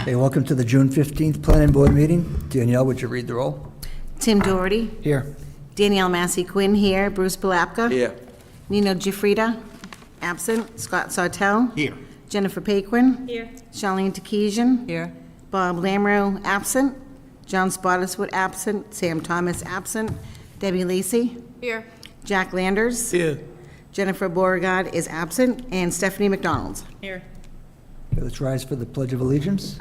Hey, welcome to the June 15th Planning Board meeting. Danielle, would you read the roll? Tim Doherty. Here. Danielle Massey Quinn here. Bruce Belapka. Here. Nino Gifrida, absent. Scott Sartell. Here. Jennifer Paquin. Here. Charlene Tekesian. Here. Bob Lamro, absent. John Spottiswoode, absent. Sam Thomas, absent. Debbie Lacy. Here. Jack Landers. Here. Jennifer Beauregard is absent. And Stephanie McDonald. Here. Okay, let's rise for the Pledge of Allegiance.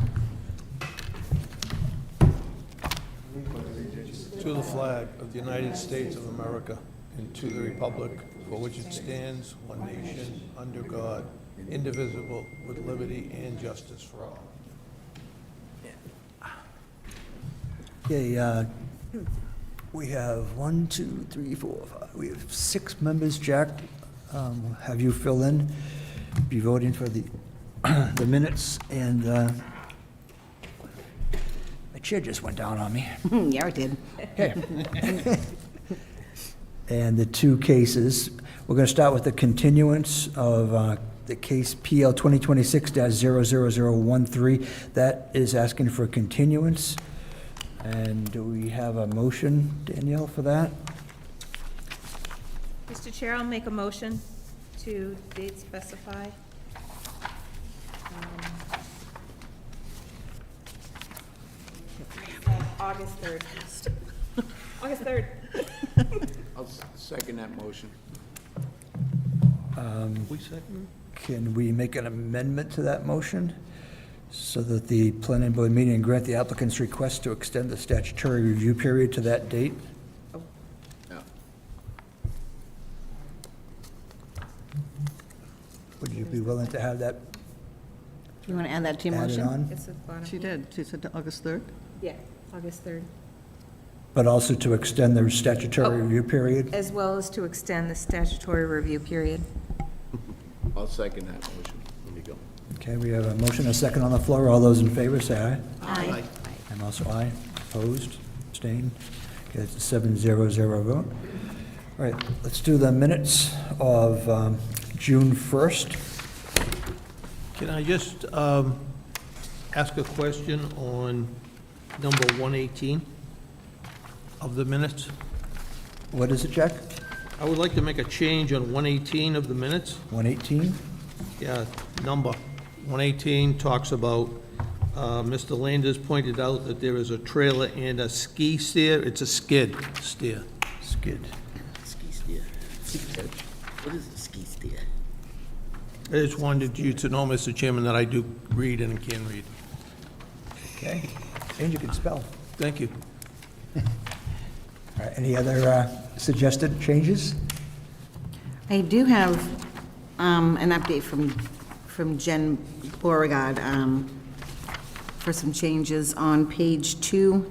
To the flag of the United States of America and to the republic for which it stands, one nation, under God, indivisible, with liberty and justice for all. Okay, we have 1, 2, 3, 4, 5. We have 6 members. Jack, have you fill in, be voting for the the minutes, and my chair just went down on me. Yeah, it did. Okay. And the 2 cases, we're going to start with the continuance of the case PL 2026-00013. That is asking for continuance. And do we have a motion, Danielle, for that? Mr. Chair, I'll make a motion to date specify. August 3rd. August 3rd. I'll second that motion. We second? Can we make an amendment to that motion so that the planning board meeting grant the applicant's request to extend the statutory review period to that date? Yeah. Would you be willing to have that You want to add that to your added motion? on? It's at the bottom. She did. She said August 3rd. Yeah, August 3rd. But also to extend the statutory review period? As well as to extend the statutory review period. I'll second that motion. Let me go. Okay, we have a motion, a second on the floor. All those in favor, say aye. Aye. I'm also aye. Opposed? Abstained? Okay, it's a 7-0-0 vote. All right, let's do the minutes of June 1st. Can I just ask a question on number 118 of the minutes? What is it, Jack? I would like to make a change on 118 of the minutes. 118? Yeah, number 118 talks about, Mr. Landers pointed out that there is a trailer and a ski steer. It's a skid steer. Skid. Ski steer. What is a ski steer? I just wanted you to know, Mr. Chairman, that I do read and can read. Okay. And you can spell. Thank you. All right, any other suggested changes? I do have an update from Jen Beauregard for some changes on page 2,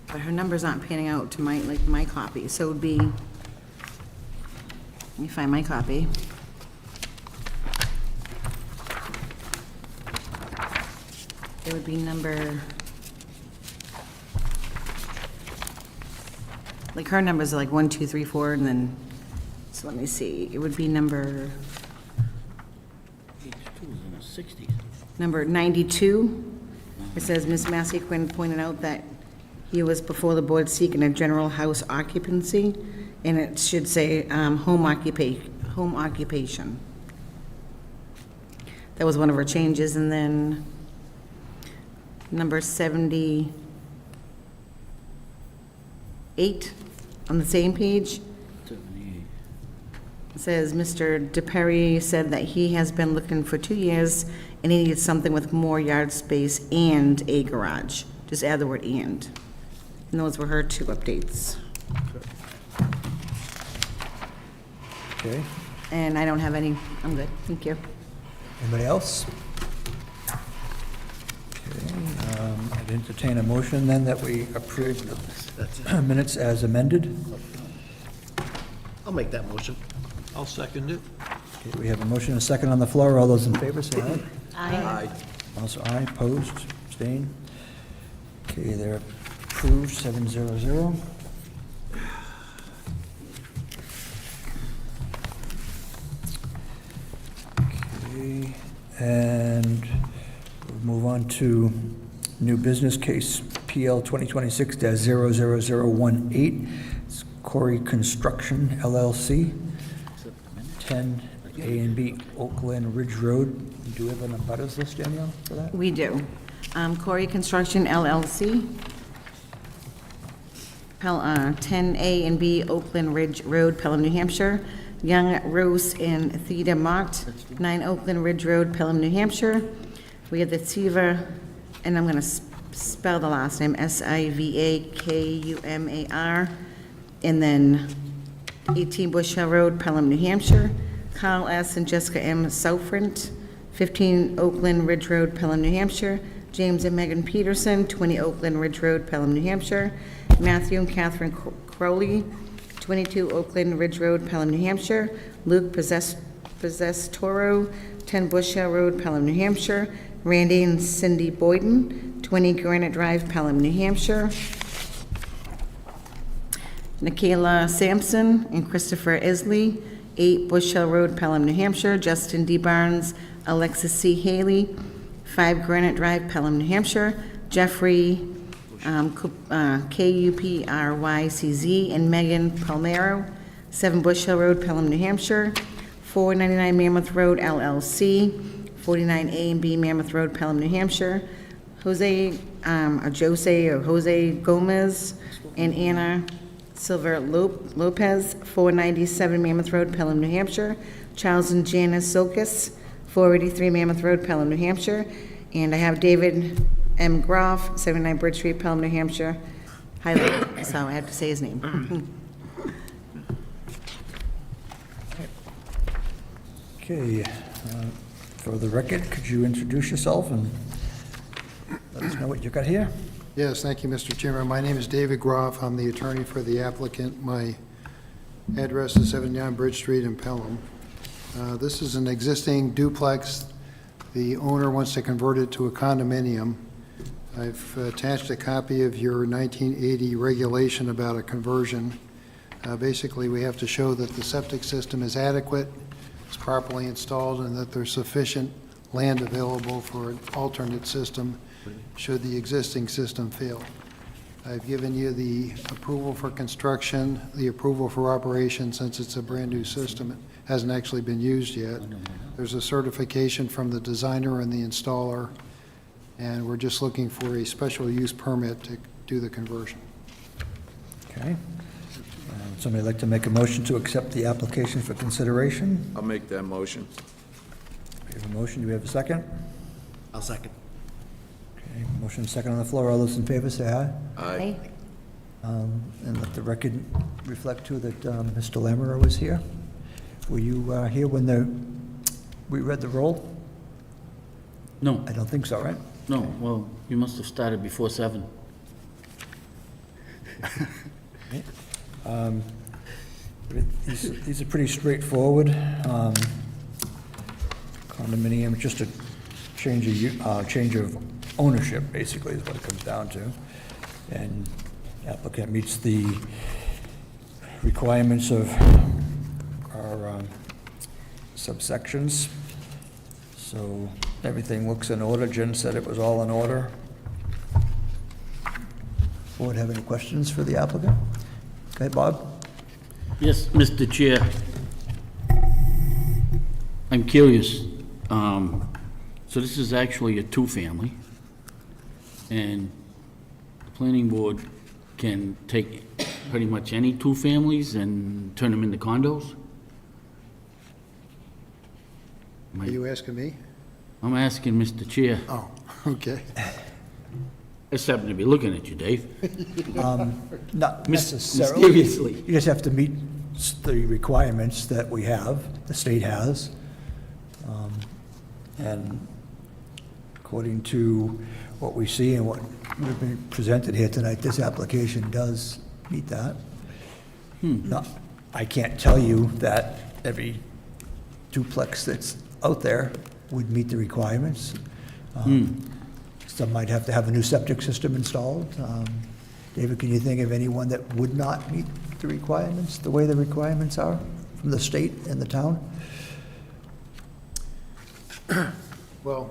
but her numbers aren't panning out to my copy, so it would be, let me find my copy. It would be number, like her numbers are like 1, 2, 3, 4, and then, so let me see, it would be number Page 2 is in the 60s. Number 92, it says, Ms. Massey Quinn pointed out that he was before the board seeking a general house occupancy, and it should say home occupation. That was one of her changes, and then number 78 on the same page. 78. It says, Mr. DePerry said that he has been looking for 2 years and he needed something with more yard space and a garage. Just add the word "and." And those were her 2 updates. Okay. And I don't have any, I'm good, thank you. Anybody else? Okay, I'd entertain a motion then that we approve the minutes as amended. I'll make that motion. I'll second it. Okay, we have a motion and a second on the floor. All those in favor, say aye. Aye. Also aye, opposed, abstained. Okay, they're approved, 7-0-0. Okay, and Move on to new business case PL 2026-00018. It's Corey Construction LLC, 10 A and B Oakland Ridge Road. Do we have an abutters list, Danielle, for that? We do. Corey Construction LLC, 10 A and B Oakland Ridge Road, Pelham, New Hampshire. Young, Rose, and Theda Mott, 9 Oakland Ridge Road, Pelham, New Hampshire. We have the Siva, and I'm going to spell the last name, Sivakumar, and then 18 Bush Hill Road, Pelham, New Hampshire. Carl S. and Jessica M. Soufront, 15 Oakland Ridge Road, Pelham, New Hampshire. James and Megan Peterson, 20 Oakland Ridge Road, Pelham, New Hampshire. Matthew and Catherine Crowley, 22 Oakland Ridge Road, Pelham, New Hampshire. Luke Possessoro, 10 Bush Hill Road, Pelham, New Hampshire. Randy and Cindy Boyden, 20 Granite Drive, Pelham, New Hampshire. Nikayla Sampson and Christopher Isley, 8 Bush Hill Road, Pelham, New Hampshire. Justin D. Barnes, Alexis C. Haley, 5 Granite Drive, Pelham, New Hampshire. Jeffrey Kuprycz and Megan Palmero, 7 Bush Hill Road, Pelham, New Hampshire. 499 Mammoth Road, LLC, 49 A and B Mammoth Road, Pelham, New Hampshire. Jose Gomez and Anna Silver Lopez, 497 Mammoth Road, Pelham, New Hampshire. Charles and Janice Silkis, 483 Mammoth Road, Pelham, New Hampshire. And I have David M. Groff, 79 Bridge Street, Pelham, New Hampshire. Highlight, so I have to say his name. Okay, for the record, could you introduce yourself and let us know what you got here? Yes, thank you, Mr. Chairman. My name is David Groff. I'm the attorney for the applicant. My address is 79 Bridge Street in Pelham. This is an existing duplex. The owner wants to convert it to a condominium. I've attached a copy of your 1980 regulation about a conversion. Basically, we have to show that the septic system is adequate, is properly installed, and that there's sufficient land available for an alternate system should the existing system fail. I've given you the approval for construction, the approval for operation, since it's a brand-new system. It hasn't actually been used yet. There's a certification from the designer and the installer, and we're just looking for a special use permit to do the conversion. Okay. Somebody like to make a motion to accept the application for consideration? I'll make that motion. We have a motion, do we have a second? I'll second. Okay, motion second on the floor, all those in favor say aye. Aye. And let the record reflect too that Mr. Lamoureux was here. Were you here when we read the roll? No, I don't think so, right? no, well, you must have started before 7. These are pretty straightforward. Condominium, just a change of ownership, basically, is what it comes down to. And applicant meets the requirements of our subsections. So everything looks in order. Jen said it was all in order. Board have any questions for the applicant? Okay, Bob? Yes, Mr. Chair. I'm curious. So this is actually a two-family, and the planning board can take pretty much any two families and turn them into condos? Are you asking me? I'm asking Mr. Chair. Oh, okay. I just happen to be looking at you, Dave. Not Mis- necessarily. mysteriously. You just have to meet the requirements that we have, the state has. And according to what we see and what we've been presented here tonight, this application does meet that. Now, I can't tell you that every duplex that's out there would meet the requirements. Some might have to have a new septic system installed. David, can you think of anyone that would not meet the requirements, the way the requirements are from the state and the town? Well,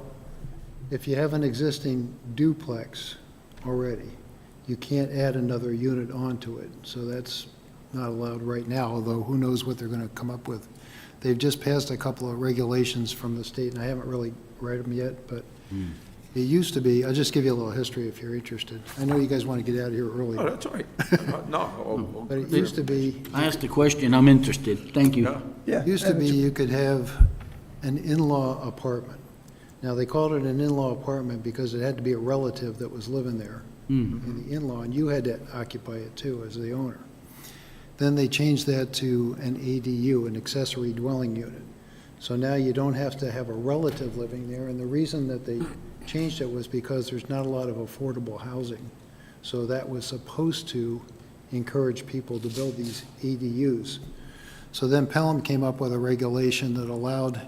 if you have an existing duplex already, you can't add another unit onto it. So that's not allowed right now, although who knows what they're going to come up with. They've just passed a couple of regulations from the state, and I haven't really read them yet, but it used to be, I'll just give you a little history if you're interested. I know you guys want to get out of here early, Oh, that's all right. No. but it used to be, I asked the question, I'm interested, thank you. Yeah. used to be you could have an in-law apartment. Now, they called it an in-law apartment because it had to be a relative that was living there, in the in-law, and you had to occupy it too as the owner. Then they changed that to an ADU, an accessory dwelling unit. So now you don't have to have a relative living there, and the reason that they changed it was because there's not a lot of affordable housing. So that was supposed to encourage people to build these ADUs. So then Pelham came up with a regulation that allowed,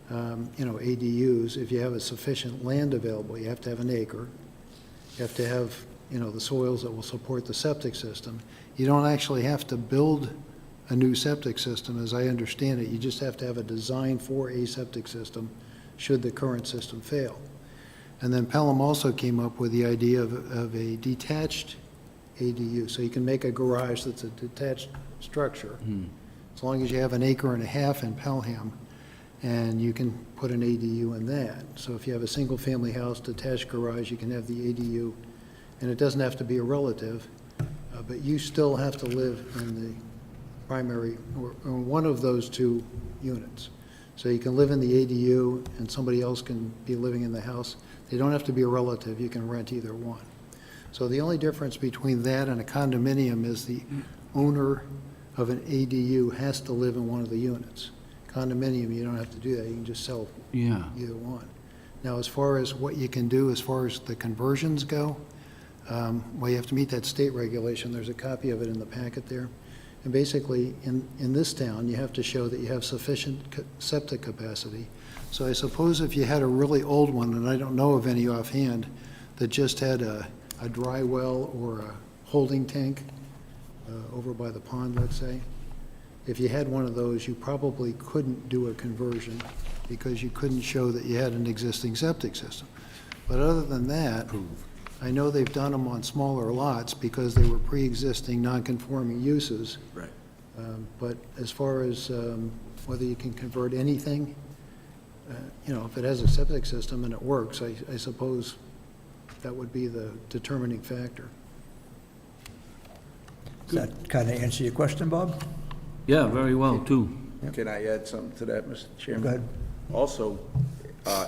ADUs, if you have a sufficient land available, you have to have an acre, you have to have, the soils that will support the septic system. You don't actually have to build a new septic system, as I understand it. You just have to have a design for a septic system, should the current system fail. And then Pelham also came up with the idea of a detached ADU. So you can make a garage that's a detached structure, as long as you have an acre and a half in Pelham, and you can put an ADU in that. So if you have a single-family house, detached garage, you can have the ADU, and it doesn't have to be a relative, but you still have to live in the primary, or one of those two units. So you can live in the ADU, and somebody else can be living in the house. They don't have to be a relative, you can rent either one. So the only difference between that and a condominium is the owner of an ADU has to live in one of the units. Condominium, you don't have to do that, you can just sell Yeah. either one. Now, as far as what you can do, as far as the conversions go, well, you have to meet that state regulation, there's a copy of it in the packet there. And basically, in this town, you have to show that you have sufficient septic capacity. So I suppose if you had a really old one, and I don't know of any offhand, that just had a dry well or a holding tank over by the pond, let's say, if you had one of those, you probably couldn't do a conversion because you couldn't show that you had an existing septic system. But other than that, I know they've done them on smaller lots because they were pre-existing non-conforming uses. Right. But as far as whether you can convert anything, if it has a septic system and it works, I suppose that would be the determining factor. Does that kind of answer your question, Bob? Yeah, very well, too. Can I add something to that, Mr. Chairman? Go ahead. Also,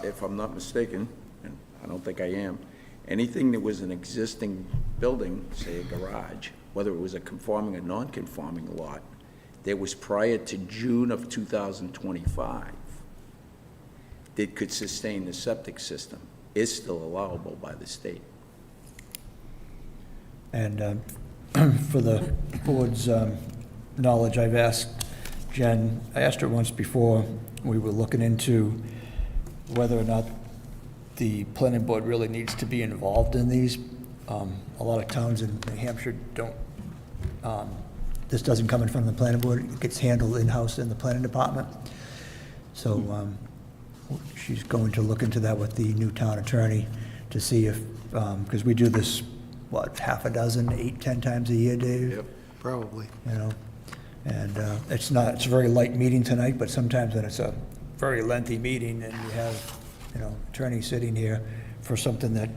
if I'm not mistaken, and I don't think I am, anything that was an existing building, say a garage, whether it was a conforming or non-conforming lot, that was prior to June of 2025, that could sustain the septic system, is still allowable by the state. And for the board's knowledge, I've asked Jen, I asked her once before, we were looking into whether or not the planning board really needs to be involved in these. A lot of towns in New Hampshire don't, this doesn't come in front of the planning board, it gets handled in-house in the planning department. So she's going to look into that with the new town attorney to see if, because we do this, half a dozen, 8, 10 times a year, Dave? Yep. Probably. And it's a very light meeting tonight, but sometimes when it's a very lengthy meeting and you have, attorney sitting here for something that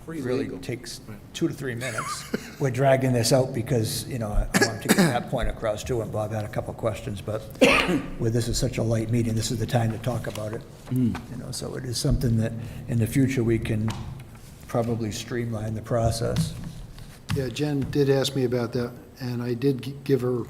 really legal. takes 2 to 3 minutes, we're dragging this out because, I want to get that point across too, and Bob had a couple of questions, but where this is such a light meeting, this is the time to talk about it. So it is something that in the future we can probably streamline the process. Yeah, Jen did ask me about that, and I did give her,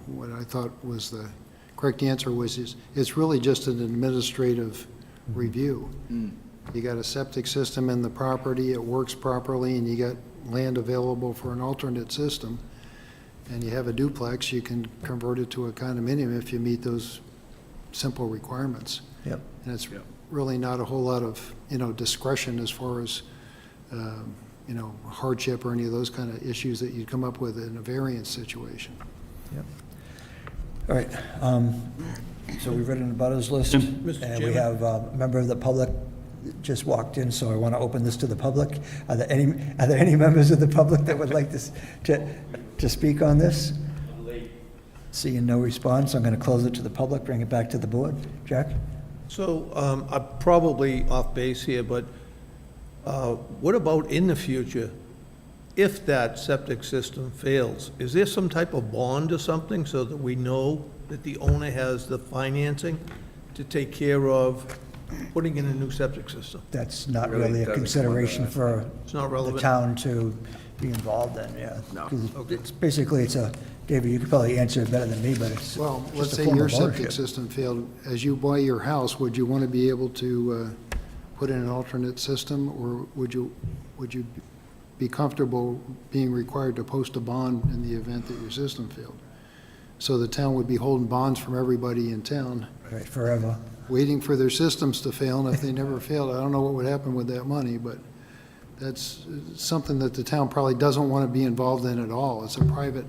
what I thought was the correct answer was, it's really just an administrative review. You got a septic system in the property, it works properly, and you got land available for an alternate system, and you have a duplex, you can convert it to a condominium if you meet those simple requirements. Yep. And it's really not a whole lot of, discretion as far as, hardship or any of those kind of issues that you'd come up with in a variance situation. Yep. All right, so we've read an abutters list, Mr. and we Chairman? have a member of the public just walked in, so I want to open this to the public. Are there any members of the public that would like to speak on this? Seeing no response, I'm going to close it to the public, bring it back to the board. Jack? So I'm probably off base here, but what about in the future, if that septic system fails? Is there some type of bond or something so that we know that the owner has the financing to take care of putting in a new septic system? That's not Really really a doesn't come consideration under for It's not the relevant? town to be involved in, yeah. No. 'Cause it's basically, David, you could probably answer it better than me, but it's Well, just let's a say form your of septic ownership. system failed. As you buy your house, would you want to be able to put in an alternate system, or would you be comfortable being required to post a bond in the event that your system failed? So the town would be holding bonds from everybody in town, Right, forever. waiting for their systems to fail, and if they never failed, I don't know what would happen with that money, but that's something that the town probably doesn't want to be involved in at all. It's a private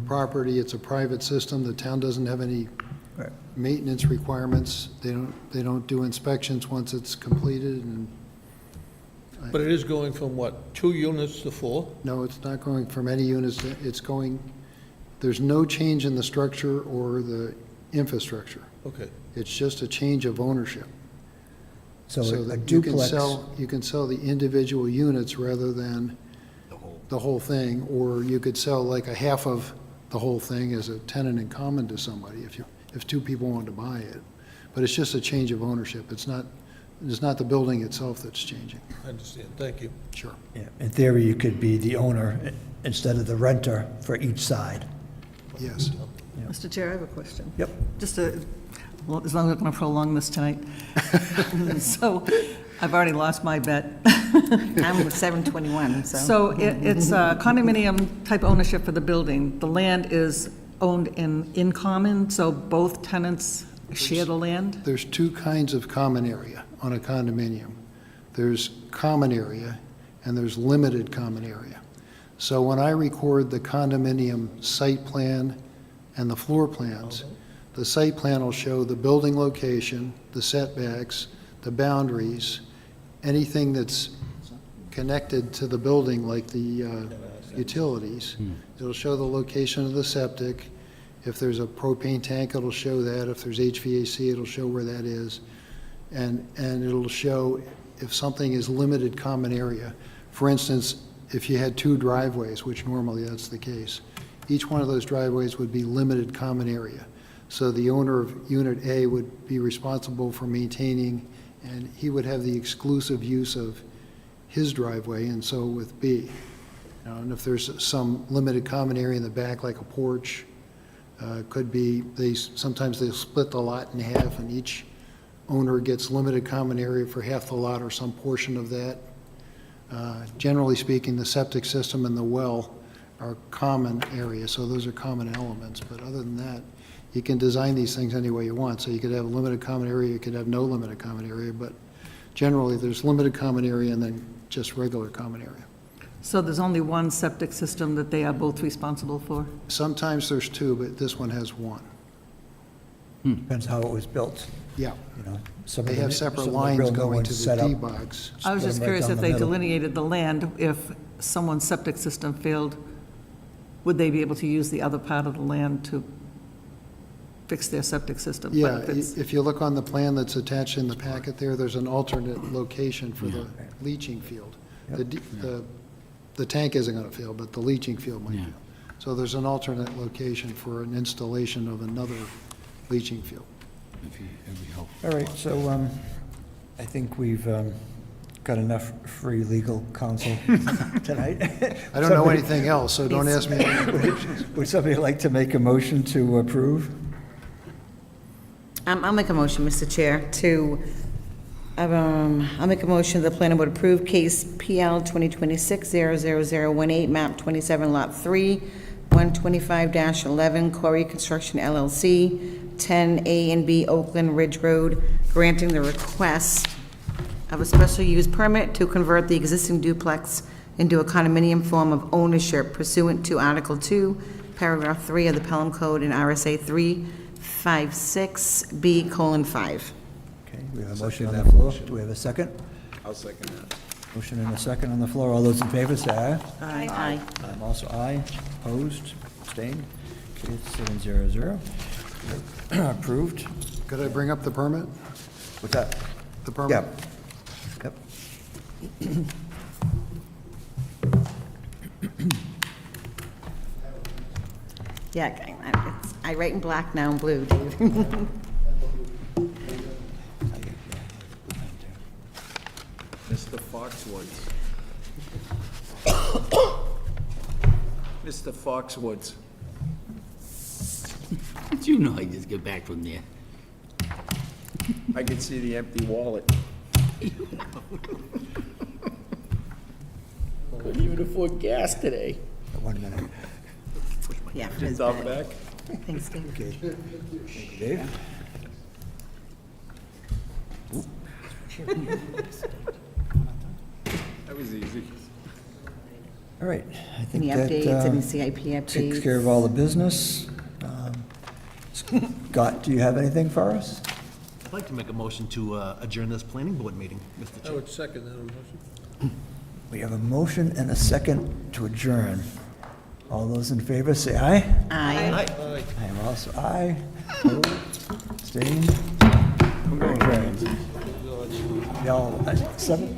property, it's a private system, the town doesn't have any Right. maintenance requirements, they don't do inspections once it's completed, and, But it is going from what, 2 units to 4? no, it's not going from any units, it's going, there's no change in the structure or the infrastructure. Okay. It's just a change of ownership. So a that you can duplex, you can sell the individual units rather than the whole thing, or you could sell like a half of the whole thing as a tenant in common to somebody if 2 people wanted to buy it. But it's just a change of ownership. It's not the building itself that's changing. I understand, thank you. Sure. yeah, in theory, you could be the owner instead of the renter for each side. Yes. Mr. Chair, I have a question. Yep. Just well, as long as I'm going to prolong this tonight. So I've already lost my bet. I'm with 721, so. So it's a condominium-type ownership for the building. The land is owned in common, so both tenants share the land? There's 2 kinds of common area on a condominium. There's common area and there's limited common area. So when I record the condominium site plan and the floor plans, the site plan will show the building location, the setbacks, the boundaries, anything that's connected to the building, like the utilities. It'll show the location of the septic. If there's a propane tank, it'll show that. If there's HVAC, it'll show where that is. And it'll show if something is limited common area. For instance, if you had 2 driveways, which normally that's the case, each one of those driveways would be limited common area. So the owner of Unit A would be responsible for maintaining, and he would have the exclusive use of his driveway, and so with B. And if there's some limited common area in the back, like a porch, could be, sometimes they'll split the lot in half, and each owner gets limited common area for half the lot or some portion of that. Generally speaking, the septic system and the well are common area, so those are common elements. But other than that, you can design these things any way you want. So you could have a limited common area, you could have no limited common area, but generally, there's limited common area and then just regular common area. So there's only one septic system that they are both responsible for? Sometimes there's 2, but this one has 1. Depends how it was built, Yeah. you know. Some of They the- have some separate of the lines real new going ones to the set up, D-box. I was split just them right curious down if the they middle. delineated the land, if someone's septic system failed, would they be able to use the other part of the land to fix their septic system? But Yeah, if it's- if you look on the plan that's attached in the packet there, there's an alternate location for the leaching field. The tank isn't going to fail, but the leaching field might Yeah. fail. So there's an alternate location for an installation of another leaching field. Every help. All right, so I think we've got enough free legal counsel tonight. I don't know anything else, so don't ask me. Would somebody like to make a motion to approve? I'll make a motion, Mr. Chair, I'll make a motion the planning board approve case PL 2026-00018, map 27, lot 3, 125-11, Corey Construction LLC, 10 A and B Oakland Ridge Road, granting the request of a special use permit to convert the existing duplex into a condominium form of ownership pursuant to Article 2, Paragraph 3 of the Pelham Code and RSA 356B:5. Okay, Okay, we have a motion on the floor. Do we have a second? I'll second that. Motion and a second on the floor. All those in favor, say aye. Aye. I'm also aye. Opposed? Abstained? Okay, it's 700. Approved. Could I bring up the permit? What's that? The permit? Yep. Yeah, I write in black now and blue, Dave. Mr. Foxwoods. Mr. Foxwoods. You know I just get back from there. I can see the empty wallet. Couldn't even afford gas today. 1 minute. Yeah, for his Down bed. back. Thanks, Dave. Okay. Dave? That was easy. All right. I think Any that, updates, any CIP updates? takes care of all the business. Scott, do you have anything for us? I'd like to make a motion to adjourn this planning board meeting, Mr. I Chair. would second that motion. We have a motion and a second to adjourn. All those in favor, say aye. Aye. Aye. I am also aye. Opposed? Abstained? Adjourned. Y'all, 7?